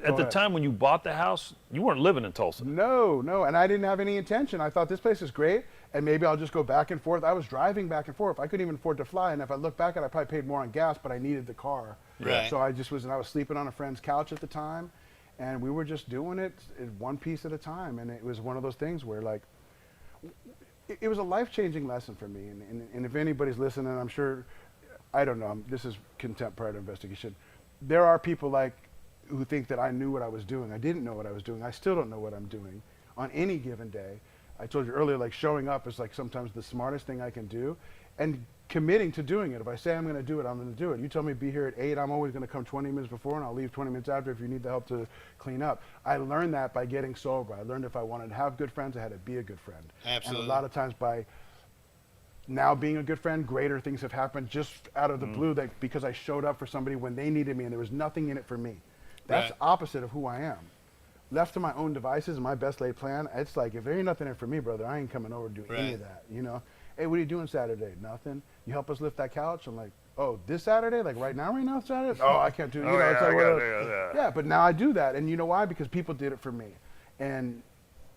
at the time when you bought the house, you weren't living in Tulsa.
No, and I didn't have any intention. I thought this place is great, and maybe I'll just go back and forth. I was driving back and forth. I couldn't even afford to fly, and if I look back at it, I probably paid more on gas, but I needed the car.
Right.
So I was sleeping on a friend's couch at the time, and we were just doing it one piece at a time. And it was one of those things where, like, it was a life-changing lesson for me. And if anybody's listening, I'm sure, I don't know, this is contempt prior to investigation. There are people who think that I knew what I was doing. I didn't know what I was doing. I still don't know what I'm doing on any given day. I told you earlier, like, showing up is like sometimes the smartest thing I can do, and committing to doing it. If I say I'm going to do it, I'm going to do it. You tell me be here at 8, I'm always going to come 20 minutes before, and I'll leave 20 minutes after if you need the help to clean up. I learned that by getting sober. I learned if I wanted to have good friends, I had to be a good friend.
Absolutely.
And a lot of times by now being a good friend, greater things have happened just out of the blue, because I showed up for somebody when they needed me and there was nothing in it for me. That's
Right.
opposite of who I am. Left to my own devices and my best laid plan, it's like, if there ain't nothing in it for me, brother, I ain't coming over to do any
Right.
of that, you know? Hey, what are you doing Saturday? Nothing. You help us lift that couch? I'm like, oh, this Saturday? Like right now Saturday? Oh, I can't do it. You know, it's like, yeah, but now I do that. And you know why? Because people did it for me. And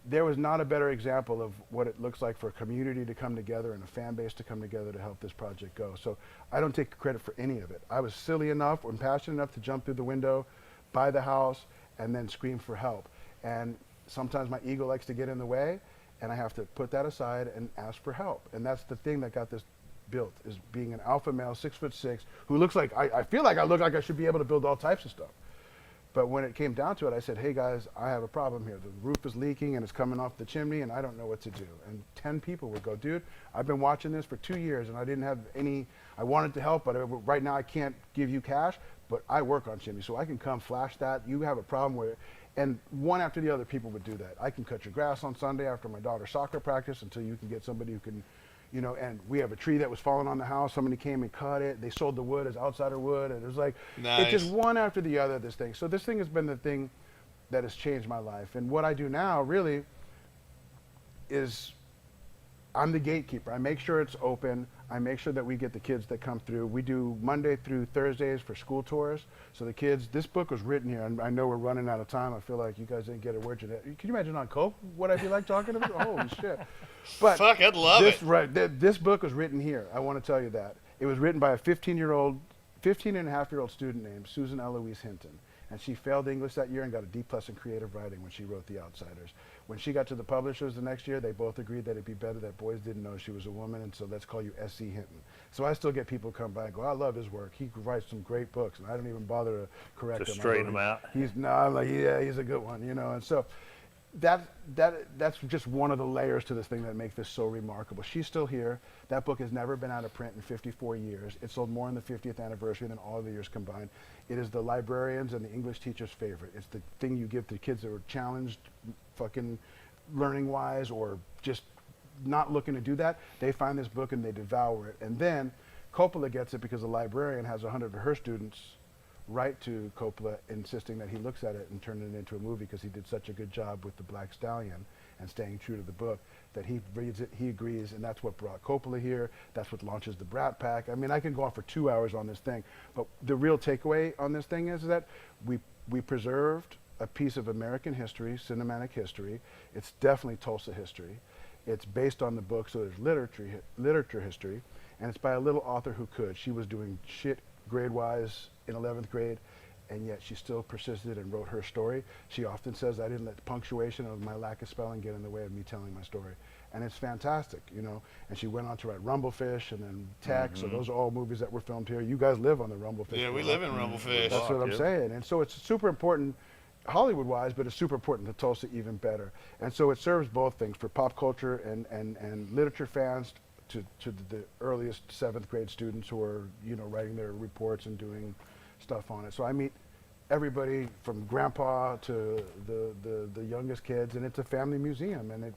there was not a better example of what it looks like for a community to come together and a fan base to come together to help this project go. So I don't take credit for any of it. I was silly enough and passionate enough to jump through the window, buy the house, and then scream for help. And sometimes my ego likes to get in the way, and I have to put that aside and ask for help. And that's the thing that got this built, is being an alpha male, 6'6", who looks like, I feel like I look like I should be able to build all types of stuff. But when it came down to it, I said, hey guys, I have a problem here. The roof is leaking and it's coming off the chimney and I don't know what to do. And 10 people would go, dude, I've been watching this for 2 years and I didn't have I wanted to help, but right now I can't give you cash, but I work on chimneys, so I can come flash that. You have a problem with it. And one after the other, people would do that. I can cut your grass on Sunday after my daughter's soccer practice until you can get somebody who can, you know, and we have a tree that was falling on the house. Somebody came and cut it. They sold the wood as outsider wood. And it was like,
Nice.
it's just one after the other, this thing. So this thing has been the thing that has changed my life. And what I do now really is, I'm the gatekeeper. I make sure it's open. I make sure that we get the kids that come through. We do Monday through Thursdays for school tours. So the kids, this book was written here, and I know we're running out of time. I feel like you guys didn't get a word today. Can you imagine on Cope what I'd be like talking about? Holy shit. But
Fuck, I'd love
this,
it.
Right, this book was written here. I want to tell you that. It was written by a 15 and a half year old student named Susan Eloise Hinton. And she failed English that year and got a D+ in creative writing when she wrote The Outsiders. When she got to the publishers the next year, they both agreed that it'd be better that boys didn't know she was a woman, and so let's call you S.C. Hinton. So I still get people come by and go, I love his work. He writes some great books, and I don't even bother to correct him.
Just straighten him out.
I'm like, yeah, he's a good one, you know. And so that's just one of the layers to this thing that make this so remarkable. She's still here. That book has never been out of print in 54 years. It sold more in the 50th anniversary than all the years combined. It is the librarians and the English teachers' favorite. It's the thing you give to kids that are challenged fucking learning-wise or just not looking to do that. They find this book and they devour it. And then Coppola gets it because the librarian has 100 of her students write to Coppola insisting that he looks at it and turn it into a movie because he did such a good job with The Black Stallion and staying true to the book that he reads it, he agrees, and that's what brought Coppola here. That's what launches the Brat Pack. I mean, I can go on for 2 hours on this thing, but the real takeaway on this thing is that we preserved a piece of American history, cinematic history. It's definitely Tulsa history. It's based on the book, so there's literature history, and it's by a little author who could. She was doing shit grade-wise in 11th grade, and yet she still persisted and wrote her story. She often says, I didn't let the punctuation of my lack of spelling get in the way of me telling my story. And it's fantastic, you know. And she went on to write Rumblefish and then Tex, so those are all movies that were filmed here. You guys live on the Rumblefish.
Yeah, we live in Rumblefish.
That's what I'm saying. And so it's super important Hollywood-wise, but it's super important to Tulsa even better. And so it serves both things for pop culture and literature fans to the earliest 7th grade students who are, you know, writing their reports and doing stuff on it. So I meet everybody from grandpa to the youngest kids, and it's a family museum, and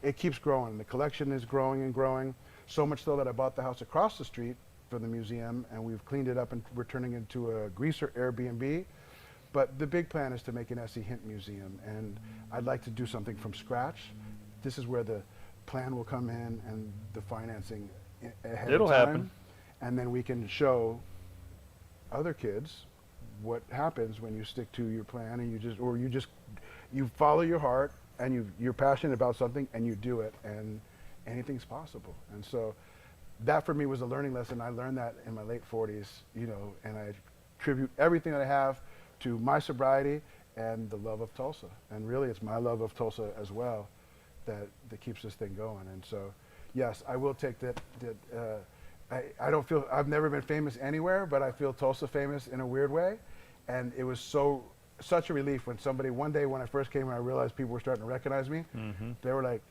it keeps growing. The collection is growing and growing, so much so that I bought the house across the street for the museum, and we've cleaned it up and we're turning it into a greaser Airbnb. But the big plan is to make an S.E. Hint museum, and I'd like to do something from scratch. This is where the plan will come in and the financing ahead
It'll
of time.
happen.
And then we can show other kids what happens when you stick to your plan and you follow your heart and you're passionate about something and you do it, and anything's possible. And so that for me was a learning lesson. I learned that in my late 40s, you know, and I attribute everything that I have to my sobriety and the love of Tulsa. And really it's my love of Tulsa as well that keeps this thing going. And so, yes, I will take that I don't feel, I've never been famous anywhere, but I feel Tulsa famous in a weird way. And it was such a relief when somebody, one day when I first came and I realized people were starting to recognize me, they were like,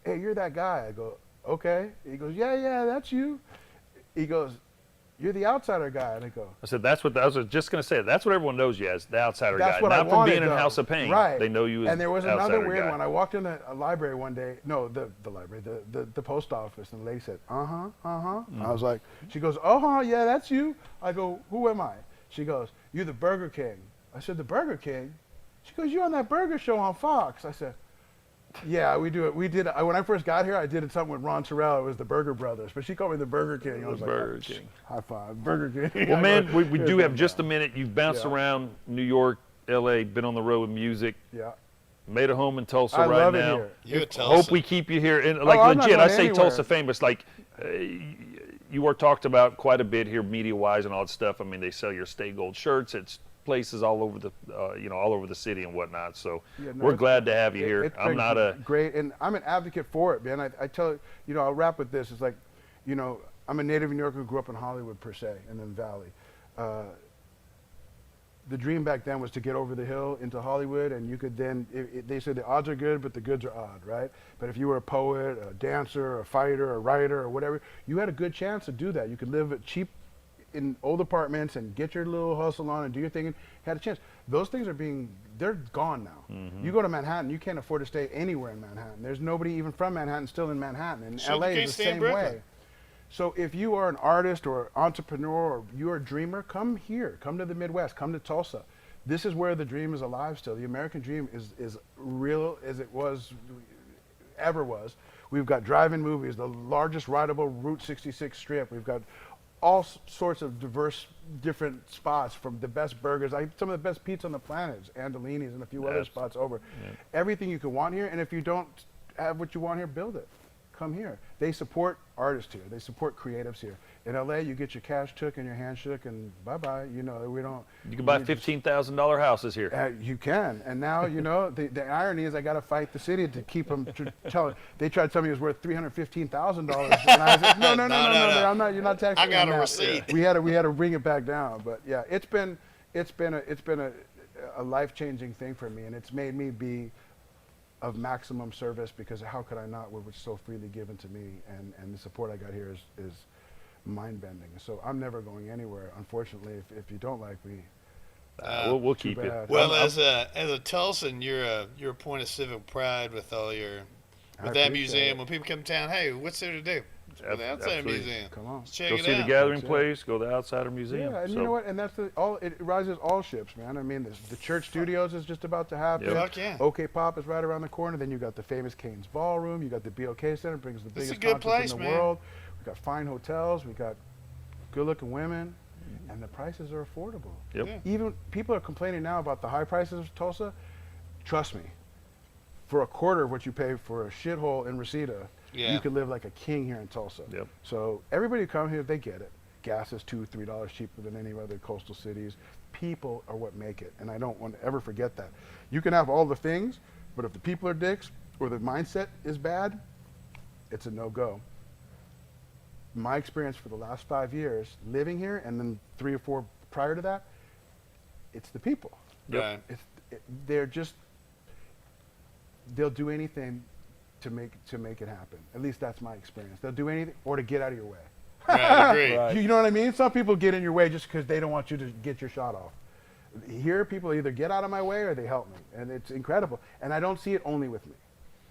hey, you're that guy. I go, okay. He goes, yeah, that's you. He goes, you're the outsider guy. And I go,
I said, that's what I was just going to say. That's what everyone knows you as, the outsider
that's
guy.
what
Not
I
from
wanted,
being in
though.
House of Pain.
Right.
They know you as
And there was another
outsider
weird
guy.
one. I walked in a library one day, no, the library, the post office, and the lady said, I was like, she goes, yeah, that's you. I go, who am I? She goes, you're the Burger King. I said, the Burger King? She goes, you're on that burger show on Fox. I said, yeah, we do it. We did. When I first got here, I did something with Ron Sherrill. It was the Burger Brothers, but she called me the Burger King. I was like,
Burger King.
High five, Burger King.
Well, man, we do have just a minute. You've bounced
Yeah.
around New York, L.A., been on the road with music,
Yeah,
made a home in Tulsa
I
right
love
now.
it here.
You a Tulsa.
Hope we keep you here. And like
I'm not
legit, I
going
say
anywhere.
Tulsa famous. Like you are talked about quite a bit here, media-wise and all that stuff. I mean, they sell your Stay Gold shirts. It's places all over the all over the city and whatnot. So
Yeah, no,
we're
it's-
glad to have you here.
It's
I'm
been
not a
great, and I'm an advocate for it, man. I tell you know, I'll wrap with this. It's like, you know, I'm a native New Yorker who grew up in Hollywood per se, and then Valley. The dream back then was to get over the hill into Hollywood, and you could then, they said the odds are good, but the goods are odd, right? But if you were a poet, a dancer, a fighter, a writer, or whatever, you had a good chance to do that. You could live at cheap in old apartments and get your little hustle on and do your thing, and had a chance. Those things they're gone now. You go to Manhattan, you can't afford to stay anywhere in Manhattan. There's nobody even from Manhattan still in Manhattan, and
So you
LA
can't
is the
stay in
same
Brooklyn.
way. So if you are an artist or entrepreneur or you're a dreamer, come here, come to the Midwest, come to Tulsa. This is where the dream is alive still. The American dream is real as it was ever was. We've got drive-in movies, the largest rideable Route 66 strip. We've got all sorts of diverse, different spots, from the best burgers, some of the best pizza on the planet, Andolini's and a few other spots over. Yeah. Everything you can want here, and if you don't have what you want here, build it. Come here. They support artists here. They support creatives here. In LA, you get your cash took and your hand shook, and bye-bye. You know, we don't.
You can buy $15,000 houses here.
You can, and now you know the irony is I got to fight the city to keep them. They tried to tell me it was worth $315,000, and I said, no, I'm not. You're not taxing me.
I got a receipt.
Yeah. We had to bring it back down, but yeah, it's been a life-changing thing for me, and it's made me be of maximum service, because how could I not, what was so freely given to me, and the support I got here is mind-bending. So I'm never going anywhere, unfortunately. If you don't like me,
we'll keep it.
Well, as a Tulsan, you're a point of civic pride with all your that museum. When people come to town, hey, what's there to do? Go to the Outsider Museum.
Come on.
Check
go
it
see
out.
the Gathering Place. Go to the Outsider Museum.
Yeah, and you know what? And that's it rises all ships, man. I mean, the Church Studios is just about to happen.
Yep. Fuck yeah.
OK Pop is right around the corner. Then you got the famous Cain's Ballroom. You got the BOK Center, brings the biggest concerts in the world. We got fine hotels. We got good-looking women, and the prices are affordable.
Yep.
Yeah.
Even people are complaining now about the high prices of Tulsa. Trust me, for a quarter of what you pay for a shithole in Reseda, you could live like a king here in Tulsa.
Yep.
So everybody who comes here, they get it. Gas is $2, $3 cheaper than any other coastal cities. People are what make it, and I don't want to ever forget that. You can have all the things, but if the people are dicks or the mindset is bad, it's a no-go. My experience for the last 5 years living here, and then 3 or 4 prior to that, it's the people.
Right.
They'll do anything to make it happen. At least that's my experience. They'll do anything, or to get out of your way.
Right, agree.
Right.
You know what I mean? Some people get in your way just because they don't want you to get your shot off. Here, people either get out of my way or they help me, and it's incredible. And I don't see it only with me.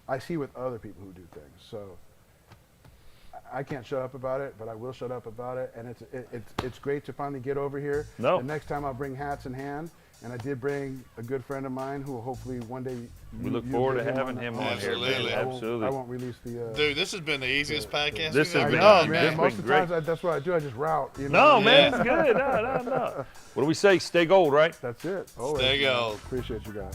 I see it with other people who do things. So I can't shut up about it, but I will shut up about it. And it's great to finally get over here.
No.
The next time I'll bring hats in hand. And I did bring a good friend of mine who hopefully one day
we look forward to having him on here, man.
Absolutely.
Absolutely.
I won't release the.
Dude, this has been the easiest podcast
This
we've
has
ever
been-
I
done,
know, man.
It's
Most
been
of the times that's what I do. I just route. You know?
No, man, it's good. No. What do we say? Stay gold, right?
That's it. Always,
Stay
man.
gold.
Appreciate you guys.